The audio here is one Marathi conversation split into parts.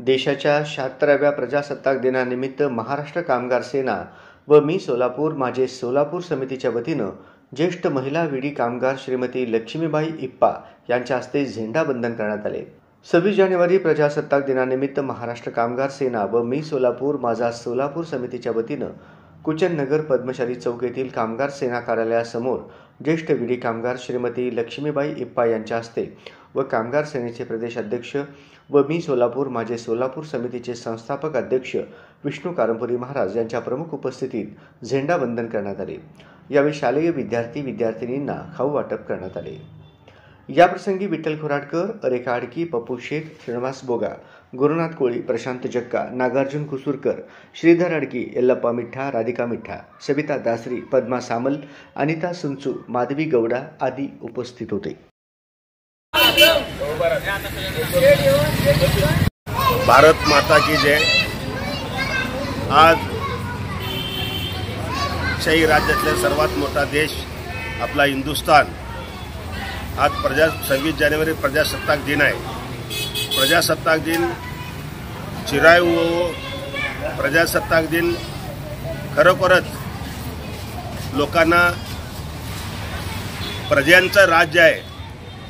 देशाच्या 76व्या प्रजासत्ताक दिनानिमित्त महाराष्ट्र कामगार सेना व मी सोलापूर माझे सोलापूर समितीच्या वतीनं ज्येष्ठ महिला विडी कामगार श्रीमती लक्ष्मीबाई इप्पा यांच्या हस्ते झेंडावंदन करण्यात आले। 26 जानेवारी प्रजासत्ताक दिनानिमित्त महाराष्ट्र कामगार सेना व मी सोलापूर माझा सोलापूर समितीच्या वतीनं कुचन नगर पद्मशाली चौक येथील कामगार सेना कार्यालयासमोर ज्येष्ठ विडी कामगार श्रीमती लक्ष्मीबाई इप्पा यांच्या हस्ते व कामगार सेनेचे प्रदेश अध्यक्ष व मी सोलापूर माझे सोलापूर समितीचे संस्थापक अध्यक्ष विष्णू कारंपुरी महाराज यांच्या प्रमुख उपस्थितीत झेंडावंदन करण्यात आले। यावेळी शालेय विद्यार्थिनींना खाऊ वाटप करण्यात आले। याप्रसंगी विठ्ठल खोराटकर, रेखा आडकी, पप्पू शेख, श्रीनिवास बोगा, गुरुनाथ कोळी, प्रशांत जक्का, नागार्जुन कुसूरकर, श्रीधर अडकी, यल्लप्पा मिठ्ठा, राधिका मिठ्ठा, सविता दासरी, पद्मा सामल, अनिता सुंचू, माधवी गौडा आदी उपस्थित होते। भारत माता की जय। आज शाही राज्यातला सर्वात मोठा देश आपला हिंदुस्थान आज 26 जानेवारी प्रजासत्ताक दिन आहे। प्रजासत्ताक दिन चिरायू प्रजासत्ताक दिन खरोखरच लोकांना प्रजांचं राज्य आहे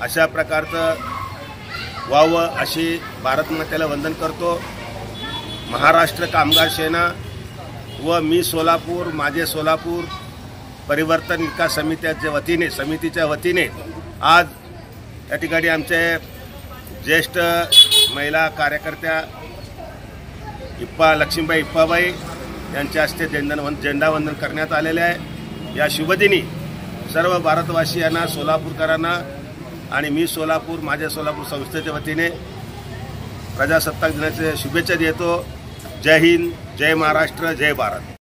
अशा प्रकारचं व्हावं अशी भारत मातेला वंदन करतो। महाराष्ट्र कामगार सेना व मी सोलापूर माझे सोलापूर परिवर्तन विकास समितीच्या वतीने आज या ठिकाणी आमचे ज्येष्ठ महिला कार्यकर्त्या लक्ष्मीबाई इप्पाबाई यांच्या हस्ते झेंडावंदन करण्यात आलेले आहे। या शुभदिनी सर्व भारतवासियांना, सोलापूरकरांना आणि मी सोलापूर माझ्या सोलापूर संस्थेच्या वतीने प्रजासत्ताक दिनाच्या शुभेच्छा देतो। जय हिंद, जय महाराष्ट्र, जय भारत।